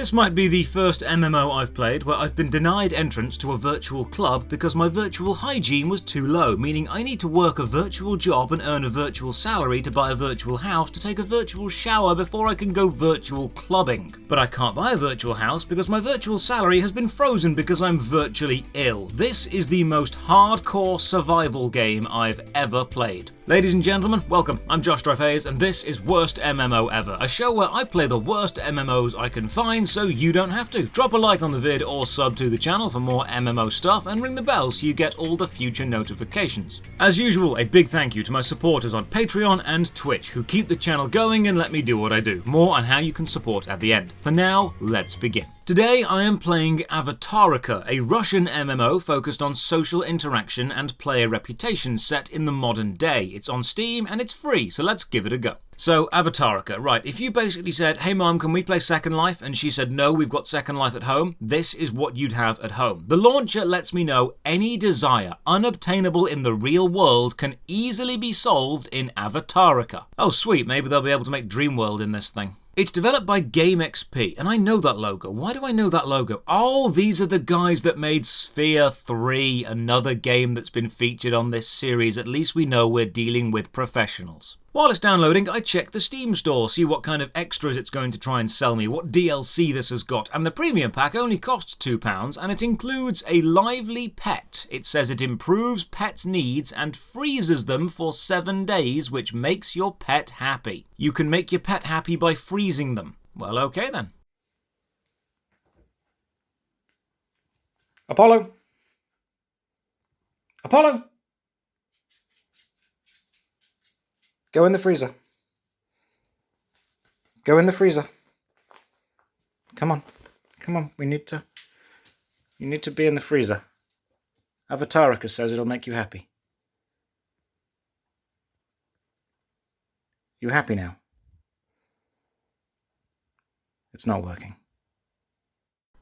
This might be the first MMO I've played where I've been denied entrance to a virtual club because my virtual hygiene was too low, meaning I need to work a virtual job and earn a virtual salary to buy a virtual house to take a virtual shower before I can go virtual clubbing. But I can't buy a virtual house because my virtual salary has been frozen because I'm virtually ill. This is the most hardcore survival game I've ever played. Ladies and gentlemen, welcome. I'm Josh Dreyfus and this is Worst MMO Ever, a show where I play the worst MMOs I can find so you don't have to. Drop a like on the vid or sub to the channel for more MMO stuff and ring the bell so you get all the future notifications. As usual, a big thank you to my supporters on Patreon and Twitch who keep the channel going and let me do what I do. More on how you can support at the end. For now, let's begin. Today I am playing Avatarika, a Russian MMO focused on social interaction and player reputation set in the modern day. It's on Steam and it's free, so let's give it a go. So, Avatarika, right, if you basically said, hey mom, can we play Second Life? And she said, no, we've got Second Life at home, this is what you'd have at home. The launcher lets me know any desire unobtainable in the real world can easily be solved in Avatarika. Oh sweet, maybe they'll be able to make Dreamworld in this thing. It's developed by GameXP, and I know that logo. Why do I know that logo? Oh, these are the guys that made Sphere 3, another game that's been featured on this series. At least we know we're dealing with professionals. While it's downloading, I check the Steam store, see what kind of extras it's going to try and sell me, what DLC this has got, and the premium pack only costs £2, and it includes a lively pet. It says it improves pets' needs and freezes them for 7 days, which makes your pet happy. You can make your pet happy by freezing them. Well, okay then. Apollo? Apollo? Go in the freezer. Go in the freezer. Come on. Come on. You need to be in the freezer. Avatarika says it'll make you happy. You happy now? It's not working.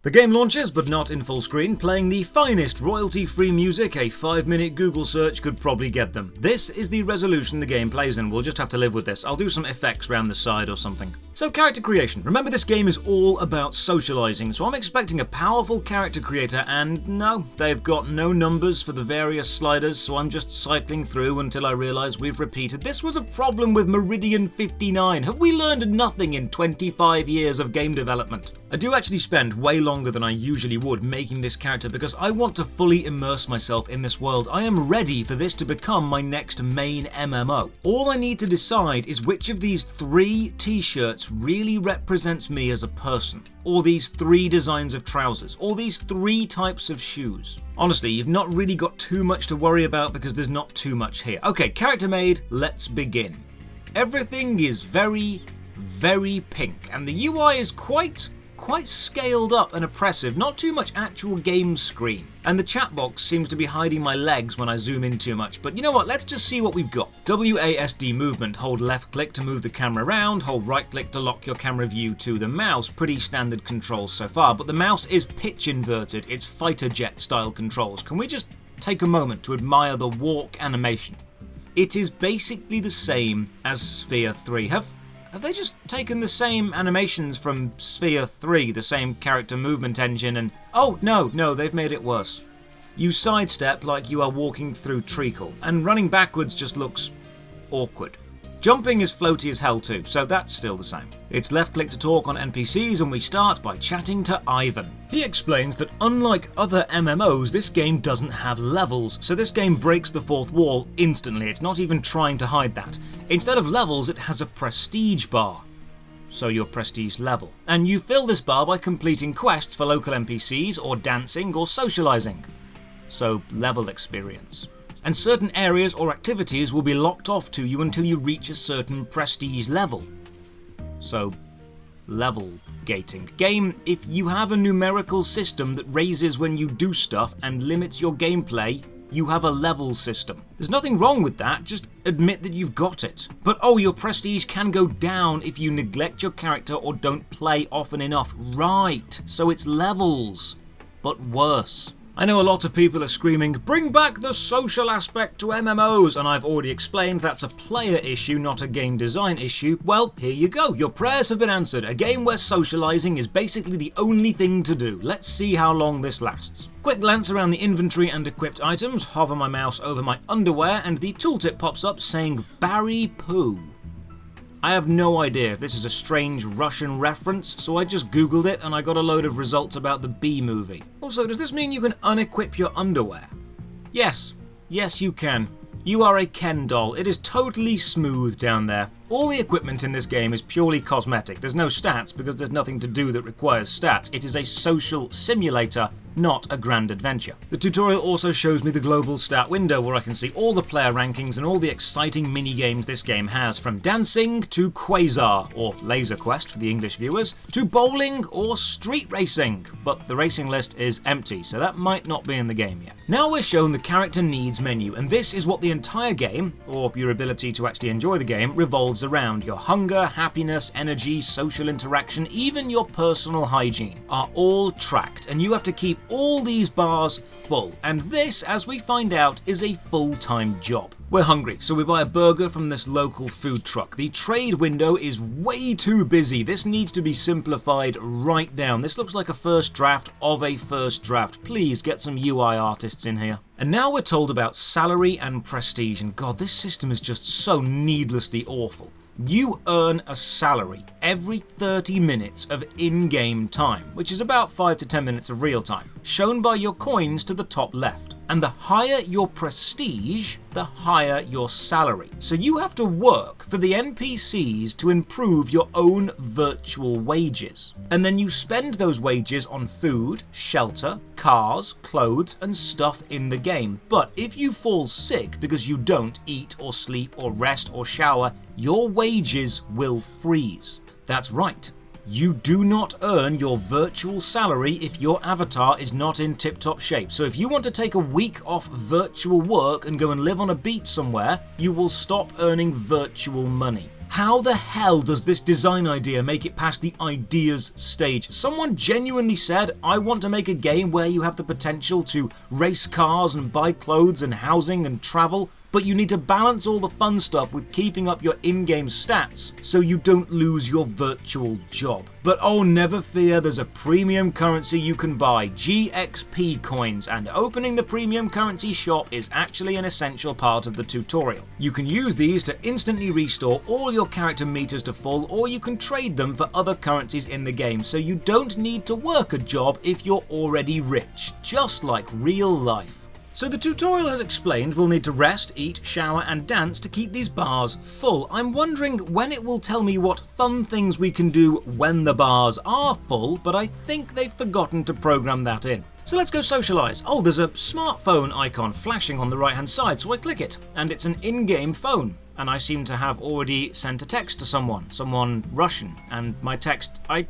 The game launches, but not in full screen, playing the finest royalty-free music a 5-minute Google search could probably get them. This is the resolution the game plays in. We'll just have to live with this. I'll do some effects around the side or something. So, character creation. Remember, this game is all about socializing, so I'm expecting a powerful character creator, and no, they've got no numbers for the various sliders, so I'm just cycling through until I realize we've repeated. This was a problem with Meridian 59. Have we learned nothing in 25 years of game development? I do actually spend way longer than I usually would making this character because I want to fully immerse myself in this world. I am ready for this to become my next main MMO. All I need to decide is which of these 3 t-shirts really represents me as a person, or these 3 designs of trousers, or these 3 types of shoes. Honestly, you've not really got too much to worry about because there's not too much here. Okay, character made, let's begin. Everything is very, very pink, and the UI is quite scaled up and oppressive, not too much actual game screen. And the chat box seems to be hiding my legs when I zoom in too much, but you know what, let's just see what we've got. WASD movement, hold left click to move the camera around, hold right click to lock your camera view to the mouse. Pretty standard controls so far, but the mouse is pitch inverted, it's fighter jet style controls. Can we just take a moment to admire the walk animation? It is basically the same as Sphere 3. Have they just taken the same animations from Sphere 3, the same character movement engine, and... Oh, no, they've made it worse. You sidestep like you are walking through treacle, and running backwards just looks awkward. Jumping is floaty as hell too, so that's still the same. It's left click to talk on NPCs and we start by chatting to Ivan. He explains that unlike other MMOs, this game doesn't have levels, so this game breaks the 4th wall instantly. It's not even trying to hide that. Instead of levels, it has a prestige bar. So your prestige level. And you fill this bar by completing quests for local NPCs or dancing or socializing. So level experience. And certain areas or activities will be locked off to you until you reach a certain prestige level. So, level gating. Game, if you have a numerical system that raises when you do stuff and limits your gameplay, you have a level system. There's nothing wrong with that, just admit that you've got it. But oh, your prestige can go down if you neglect your character or don't play often enough. Right, so it's levels, but worse. I know a lot of people are screaming, bring back the social aspect to MMOs, and I've already explained that's a player issue, not a game design issue. Well, here you go, your prayers have been answered. A game where socializing is basically the only thing to do. Let's see how long this lasts. Quick glance around the inventory and equipped items, hover my mouse over my underwear, and the tooltip pops up saying Barry Poo. I have no idea if this is a strange Russian reference, so I just googled it and I got a load of results about the Bee movie. Also, does this mean you can unequip your underwear? Yes. Yes, you can. You are a Ken doll. It is totally smooth down there. All the equipment in this game is purely cosmetic. There's no stats because there's nothing to do that requires stats. It is a social simulator, not a grand adventure. The tutorial also shows me the global stat window where I can see all the player rankings and all the exciting mini-games this game has, from dancing to Quasar, or Laser Quest for the English viewers, to bowling or street racing. But the racing list is empty, so that might not be in the game yet. Now we're shown the character needs menu, and this is what the entire game, or your ability to actually enjoy the game, revolves around. Your hunger, happiness, energy, social interaction, even your personal hygiene are all tracked, and you have to keep all these bars full. And this, as we find out, is a full-time job. We're hungry, so we buy a burger from this local food truck. The trade window is way too busy. This needs to be simplified right down. This looks like a first draft of a first draft. Please get some UI artists in here. And now we're told about salary and prestige, and God, this system is just so needlessly awful. You earn a salary every 30 minutes of in-game time, which is about 5 to 10 minutes of real time, shown by your coins to the top left. And the higher your prestige, the higher your salary. So you have to work for the NPCs to improve your own virtual wages. And then you spend those wages on food, shelter, cars, clothes, and stuff in the game. But if you fall sick because you don't eat or sleep or rest or shower, your wages will freeze. That's right. You do not earn your virtual salary if your avatar is not in tip-top shape. So if you want to take a week off virtual work and go and live on a beach somewhere, you will stop earning virtual money. How the hell does this design idea make it past the ideas stage? Someone genuinely said, I want to make a game where you have the potential to race cars and buy clothes and housing and travel, but you need to balance all the fun stuff with keeping up your in-game stats so you don't lose your virtual job. But oh, never fear, there's a premium currency you can buy, GXP coins, and opening the premium currency shop is actually an essential part of the tutorial. You can use these to instantly restore all your character meters to full, or you can trade them for other currencies in the game, so you don't need to work a job if you're already rich, just like real life. So the tutorial has explained we'll need to rest, eat, shower and dance to keep these bars full. I'm wondering when it will tell me what fun things we can do when the bars are full, but I think they've forgotten to program that in. So let's go socialize. Oh, there's a smartphone icon flashing on the right hand side, so I click it, and it's an in-game phone. And I seem to have already sent a text to someone Russian, and my text, I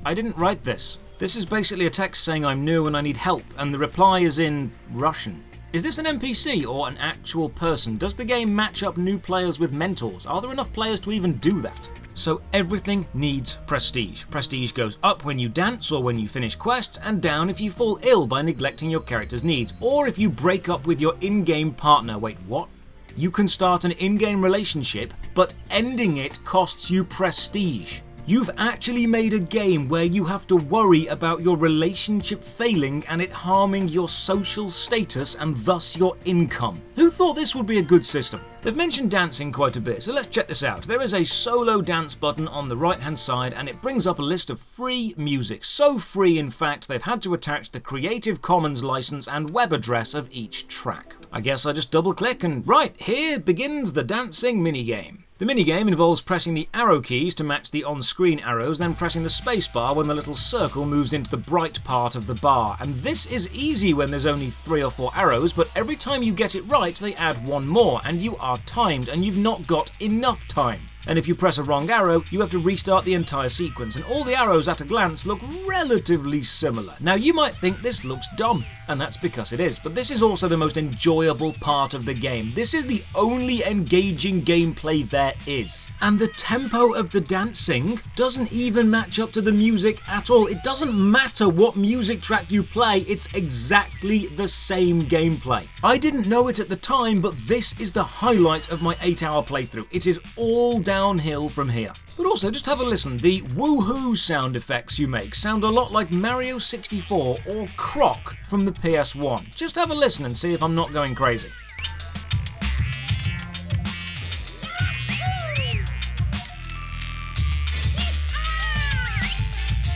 didn't write this. This is basically a text saying I'm new and I need help, and the reply is in Russian. Is this an NPC or an actual person? Does the game match up new players with mentors? Are there enough players to even do that? So everything needs prestige. Prestige goes up when you dance or when you finish quests, and down if you fall ill by neglecting your character's needs, or if you break up with your in-game partner. Wait, what? You can start an in-game relationship, but ending it costs you prestige. You've actually made a game where you have to worry about your relationship failing and it harming your social status and thus your income. Who thought this would be a good system? They've mentioned dancing quite a bit, so let's check this out. There is a solo dance button on the right hand side and it brings up a list of free music. So free in fact they've had to attach the Creative Commons license and web address of each track. I guess I just double click and right, here begins the dancing minigame. The minigame involves pressing the arrow keys to match the on-screen arrows, then pressing the spacebar when the little circle moves into the bright part of the bar. And this is easy when there's only 3 or 4 arrows, but every time you get it right, they add one more, and you are timed, and you've not got enough time. and if you press a wrong arrow, you have to restart the entire sequence, and all the arrows at a glance look relatively similar. Now you might think this looks dumb, and that's because it is, but this is also the most enjoyable part of the game. This is the only engaging gameplay there is. And the tempo of the dancing doesn't even match up to the music at all. It doesn't matter what music track you play, it's exactly the same gameplay. I didn't know it at the time, but this is the highlight of my 8-hour playthrough. It is all downhill from here. But also, just have a listen. The woohoo sound effects you make sound a lot like Mario 64 or Croc from the PS1. Just have a listen and see if I'm not going crazy.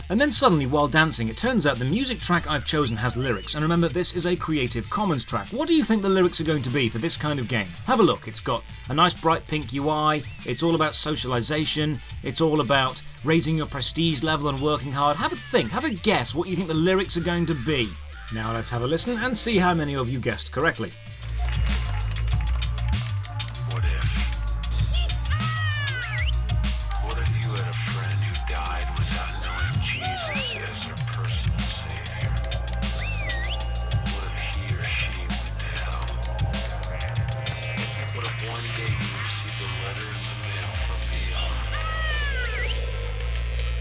And then suddenly, while dancing, it turns out the music track I've chosen has lyrics, and remember, this is a Creative Commons track. What do you think the lyrics are going to be for this kind of game? Have a look. It's got a nice bright pink UI, it's all about socialization, it's all about raising your prestige level and working hard. Have a think, have a guess what you think the lyrics are going to be. Now let's have a listen and see how many of you guessed correctly. What if you had a friend who died without knowing Jesus as their personal savior? What if he or she went to hell? What if one day you received a letter in the mail from beyond?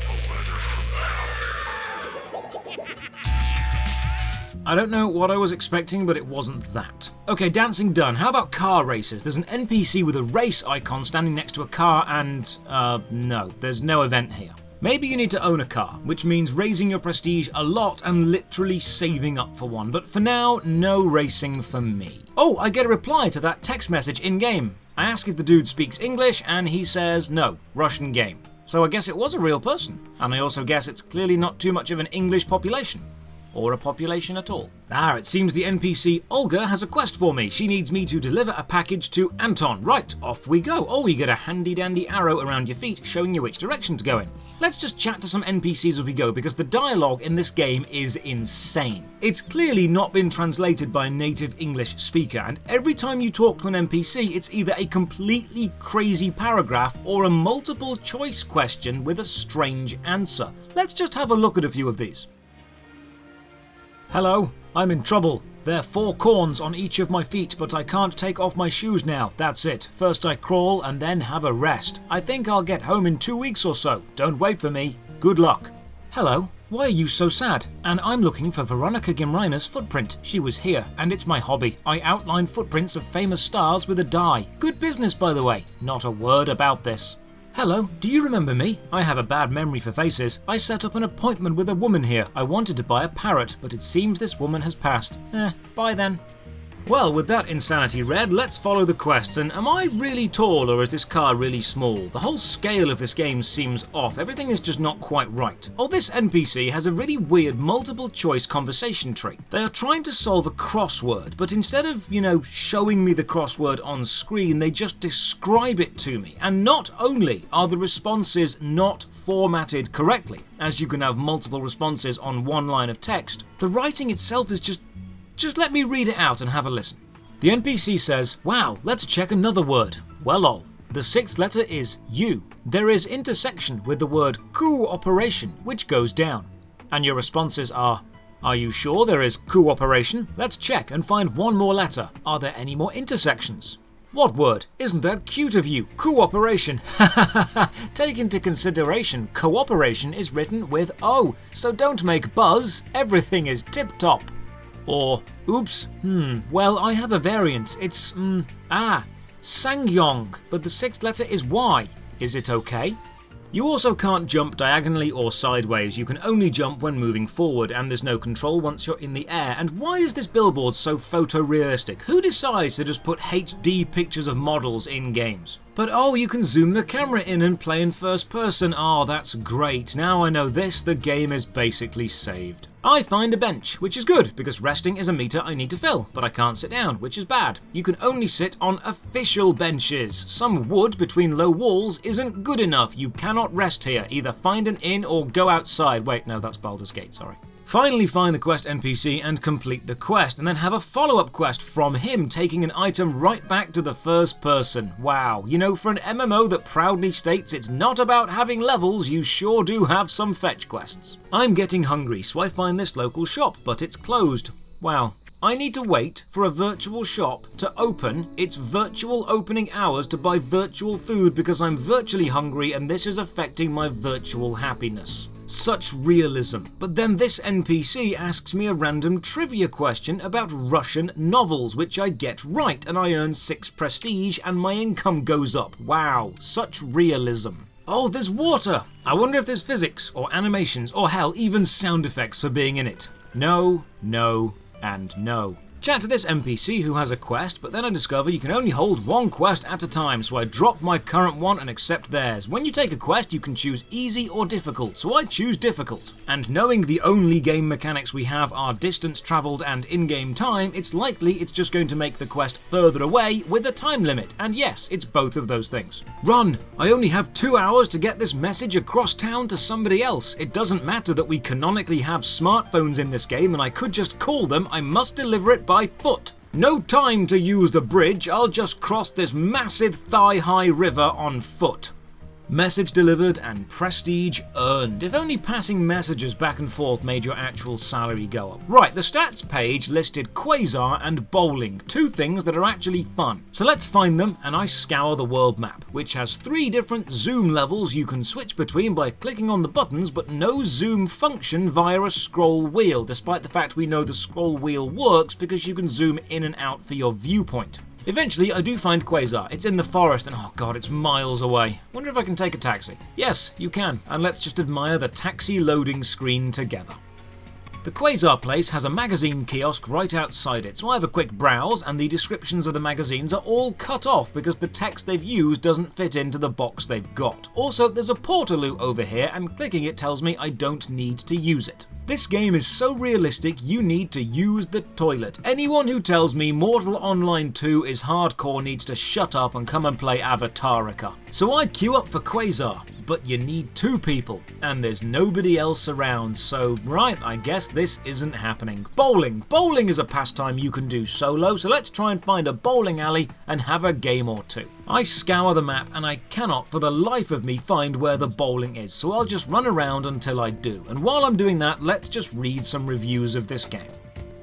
A letter from hell. I don't know what I was expecting, but it wasn't that. Okay, dancing done. How about car races? There's an NPC with a race icon standing next to a car and, no, there's no event here. Maybe you need to own a car, which means raising your prestige a lot and literally saving up for one, but for now, no racing for me. Oh, I get a reply to that text message in-game. I ask if the dude speaks English, and he says no, Russian game. So I guess it was a real person, and I also guess it's clearly not too much of an English population. Or a population at all. It seems the NPC Olga has a quest for me. She needs me to deliver a package to Anton. Right, off we go. Oh, you get a handy dandy arrow around your feet showing you which direction to go in. Let's just chat to some NPCs as we go, because the dialogue in this game is insane. It's clearly not been translated by a native English speaker, and every time you talk to an NPC, it's either a completely crazy paragraph or a multiple choice question with a strange answer. Let's just have a look at a few of these. Hello, I'm in trouble. There are 4 corns on each of my feet, but I can't take off my shoes now. That's it. First I crawl and then have a rest. I think I'll get home in 2 weeks or so. Don't wait for me. Good luck. Hello, why are you so sad? And I'm looking for Veronika Gimraina's footprint. She was here, and it's my hobby. I outline footprints of famous stars with a dye. Good business, by the way. Not a word about this. Hello, do you remember me? I have a bad memory for faces. I set up an appointment with a woman here. I wanted to buy a parrot, but it seems this woman has passed. Bye then. Well, with that insanity read, let's follow the quests, and am I really tall or is this car really small? The whole scale of this game seems off, everything is just not quite right. Oh, this NPC has a really weird multiple choice conversation tree. They are trying to solve a crossword, but instead of, showing me the crossword on screen, they just describe it to me. And not only are the responses not formatted correctly, as you can have multiple responses on one line of text, the writing itself is just let me read it out and have a listen. The NPC says, wow, let's check another word. Well, ol. The 6th letter is U. There is intersection with the word cooperation, which goes down. And your responses are you sure there is cooperation? Let's check and find one more letter. Are there any more intersections? What word? Isn't that cute of you? Cooperation. Take into consideration, cooperation is written with O, so don't make buzz. Everything is tip-top. Or, oops, well, I have a variant. It's, Sangyong, but the 6th letter is Y. Is it okay? You also can't jump diagonally or sideways, you can only jump when moving forward, and there's no control once you're in the air. And why is this billboard so photorealistic? Who decides to just put HD pictures of models in games? But oh, you can zoom the camera in and play in first person. Oh, that's great. Now I know this, the game is basically saved. I find a bench, which is good, because resting is a meter I need to fill, but I can't sit down, which is bad. You can only sit on official benches. Some wood between low walls isn't good enough. You cannot rest here. Either find an inn or go outside. Wait, no, that's Baldur's Gate, sorry. Finally find the quest NPC and complete the quest, and then have a follow-up quest from him taking an item right back to the first person. Wow, you know, for an MMO that proudly states it's not about having levels, you sure do have some fetch quests. I'm getting hungry, so I find this local shop, but it's closed. Wow. I need to wait for a virtual shop to open its virtual opening hours to buy virtual food because I'm virtually hungry and this is affecting my virtual happiness. Such realism. But then this NPC asks me a random trivia question about Russian novels, which I get right, and I earn 6 prestige and my income goes up. Wow, such realism. Oh, there's water! I wonder if there's physics, or animations, or hell, even sound effects for being in it. No, no, and no. Chat to this NPC who has a quest, but then I discover you can only hold one quest at a time, so I drop my current one and accept theirs. When you take a quest, you can choose easy or difficult, so I choose difficult. And knowing the only game mechanics we have are distance travelled and in-game time, it's likely it's just going to make the quest further away with a time limit, and yes, it's both of those things. Run! I only have 2 hours to get this message across town to somebody else. It doesn't matter that we canonically have smartphones in this game and I could just call them, I must deliver it by foot. No time to use the bridge, I'll just cross this massive thigh-high river on foot. Message delivered and prestige earned. If only passing messages back and forth made your actual salary go up. Right, the stats page listed Quasar and bowling, 2 things that are actually fun. So let's find them, and I scour the world map, which has 3 different zoom levels you can switch between by clicking on the buttons, but no zoom function via a scroll wheel, despite the fact we know the scroll wheel works because you can zoom in and out for your viewpoint. Eventually, I do find Quasar. It's in the forest and oh god, it's miles away. Wonder if I can take a taxi. Yes, you can, and let's just admire the taxi loading screen together. The Quasar place has a magazine kiosk right outside it, so I have a quick browse and the descriptions of the magazines are all cut off because the text they've used doesn't fit into the box they've got. Also, there's a Portaloo over here and clicking it tells me I don't need to use it. This game is so realistic you need to use the toilet. Anyone who tells me Mortal Online 2 is hardcore needs to shut up and come and play Avatarika. So I queue up for Quasar, but you need 2 people, and there's nobody else around, so right, I guess this isn't happening. Bowling! Bowling is a pastime you can do solo, so let's try and find a bowling alley and have a game or 2. I scour the map and I cannot for the life of me find where the bowling is, so I'll just run around until I do, and while I'm doing that, let's just read some reviews of this game.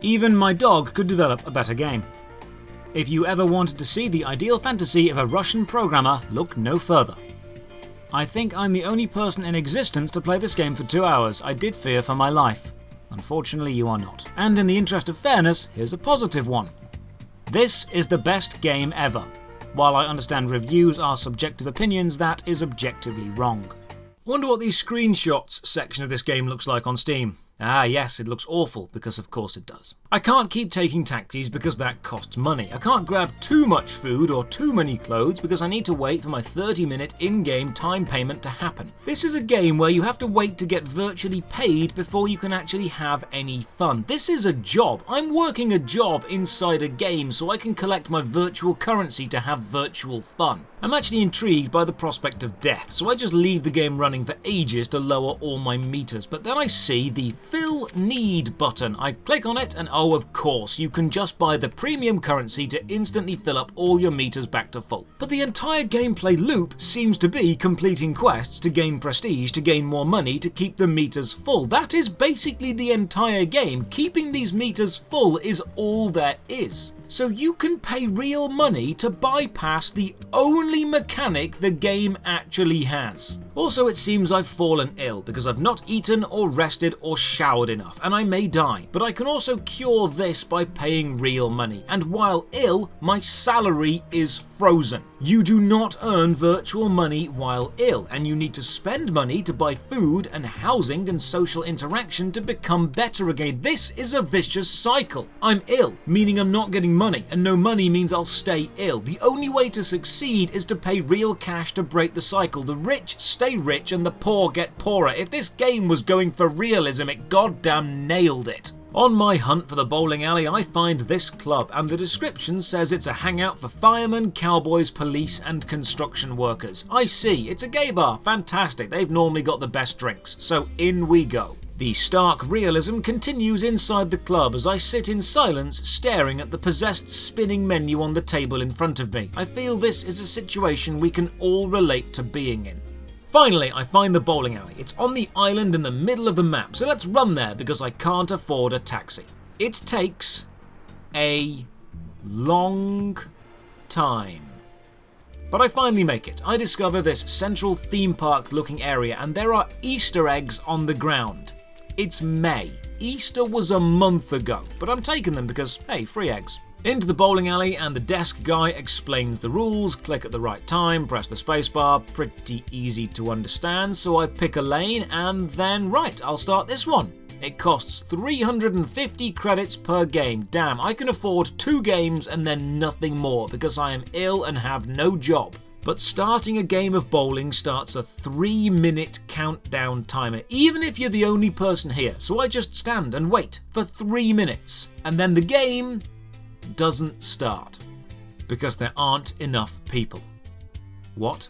Even my dog could develop a better game. If you ever wanted to see the ideal fantasy of a Russian programmer, look no further. I think I'm the only person in existence to play this game for 2 hours. I did fear for my life. Unfortunately, you are not. And in the interest of fairness, here's a positive one. This is the best game ever. While I understand reviews are subjective opinions, that is objectively wrong. Wonder what the screenshots section of this game looks like on Steam. Ah yes, it looks awful, because of course it does. I can't keep taking taxis because that costs money. I can't grab too much food or too many clothes because I need to wait for my 30-minute in-game time payment to happen. This is a game where you have to wait to get virtually paid before you can actually have any fun. This is a job. I'm working a job inside a game so I can collect my virtual currency to have virtual fun. I'm actually intrigued by the prospect of death, so I just leave the game running for ages to lower all my meters, but then I see the Fill Need button. I click on it and oh of course, you can just buy the premium currency to instantly fill up all your meters back to full. But the entire gameplay loop seems to be completing quests to gain prestige, to gain more money, to keep the meters full. That is basically the entire game. Keeping these meters full is all there is. So you can pay real money to bypass the only mechanic the game actually has. Also, it seems I've fallen ill because I've not eaten or rested or showered enough, and I may die. But I can also cure this by paying real money, and while ill, my salary is frozen. You do not earn virtual money while ill, and you need to spend money to buy food and housing and social interaction to become better again. This is a vicious cycle. I'm ill, meaning I'm not getting money, and no money means I'll stay ill. The only way to succeed is to pay real cash to break the cycle. The rich stay rich and the poor get poorer. If this game was going for realism, it goddamn nailed it. On my hunt for the bowling alley, I find this club, and the description says it's a hangout for firemen, cowboys, police, and construction workers. I see, it's a gay bar, fantastic, they've normally got the best drinks, so in we go. The stark realism continues inside the club as I sit in silence staring at the possessed spinning menu on the table in front of me. I feel this is a situation we can all relate to being in. Finally, I find the bowling alley. It's on the island in the middle of the map, so let's run there because I can't afford a taxi. It takes a long time. But I finally make it. I discover this central theme park looking area and there are Easter eggs on the ground. It's May. Easter was a month ago, but I'm taking them because, hey, free eggs. Into the bowling alley and the desk guy explains the rules, click at the right time, press the spacebar, pretty easy to understand, so I pick a lane and then, right, I'll start this one. It costs 350 credits per game. Damn, I can afford 2 games and then nothing more because I am ill and have no job. But starting a game of bowling starts a 3-minute countdown timer, even if you're the only person here, so I just stand and wait for 3 minutes, and then the game doesn't start because there aren't enough people. What?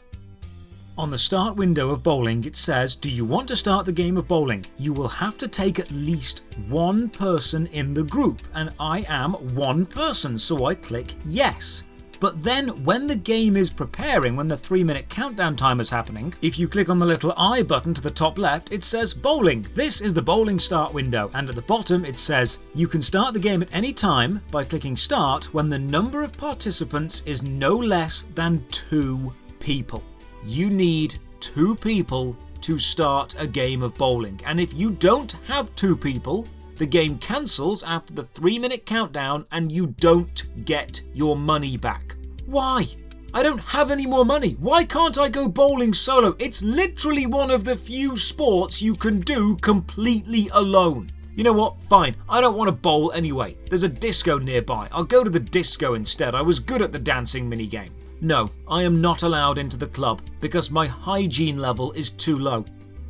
On the start window of bowling it says, do you want to start the game of bowling? You will have to take at least one person in the group, and I am one person, so I click yes. But then when the game is preparing, when the 3-minute countdown timer is happening, if you click on the little I button to the top left, it says bowling. This is the bowling start window, and at the bottom it says you can start the game at any time by clicking start when the number of participants is no less than 2 people. You need 2 people to start a game of bowling, and if you don't have 2 people, the game cancels after the 3-minute countdown and you don't get your money back. Why? I don't have any more money. Why can't I go bowling solo? It's literally one of the few sports you can do completely alone. You know what? Fine. I don't want to bowl anyway. There's a disco nearby. I'll go to the disco instead. I was good at the dancing minigame. No, I am not allowed into the club because my hygiene level is too low.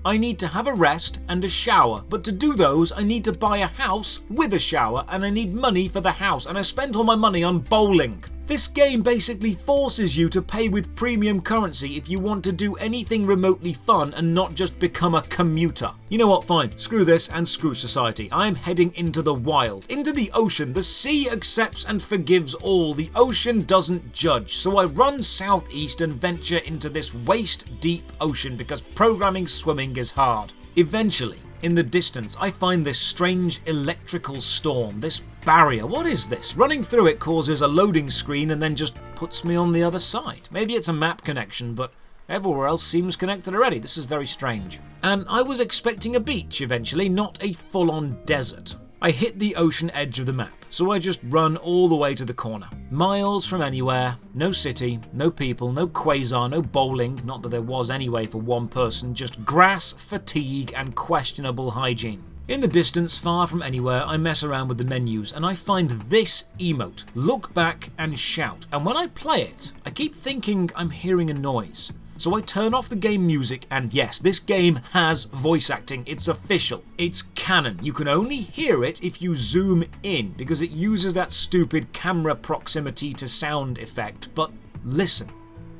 I need to have a rest and a shower, but to do those I need to buy a house with a shower and I need money for the house, and I spent all my money on bowling. This game basically forces you to pay with premium currency if you want to do anything remotely fun and not just become a commuter. You know what, fine, screw this and screw society. I am heading into the wild, into the ocean. The sea accepts and forgives all. The ocean doesn't judge. So I run southeast and venture into this waist-deep ocean because programming swimming is hard. Eventually, in the distance, I find this strange electrical storm, this barrier. What is this? Running through it causes a loading screen and then just puts me on the other side. Maybe it's a map connection, but everywhere else seems connected already. This is very strange. And I was expecting a beach eventually, not a full-on desert. I hit the ocean edge of the map, so I just run all the way to the corner. Miles from anywhere, no city, no people, no quasar, no bowling, not that there was anyway for one person, just grass, fatigue and questionable hygiene. In the distance, far from anywhere, I mess around with the menus and I find this emote, look back and shout, and when I play it, I keep thinking I'm hearing a noise. So I turn off the game music and yes, this game has voice acting. It's official. It's canon. You can only hear it if you zoom in because it uses that stupid camera proximity to sound effect. But listen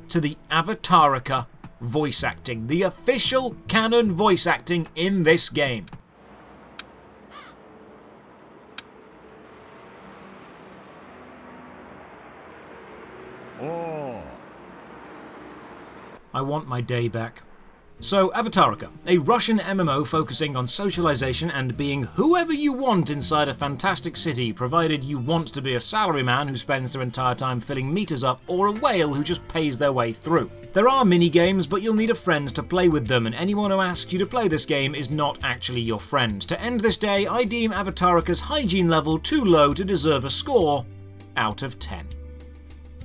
to the Avatarika voice acting, the official canon voice acting in this game. I want my day back. So, Avatarika, a Russian MMO focusing on socialization and being whoever you want inside a fantastic city, provided you want to be a salaryman who spends their entire time filling meters up, or a whale who just pays their way through. There are mini-games, but you'll need a friend to play with them, and anyone who asks you to play this game is not actually your friend. To end this day, I deem Avatarika's hygiene level too low to deserve a score out of 10.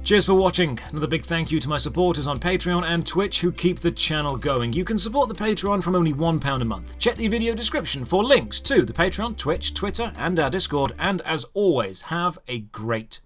Cheers for watching. Another big thank you to my supporters on Patreon and Twitch who keep the channel going. You can support the Patreon from only £1 a month. Check the video description for links to the Patreon, Twitch, Twitter and our Discord, and as always, have a great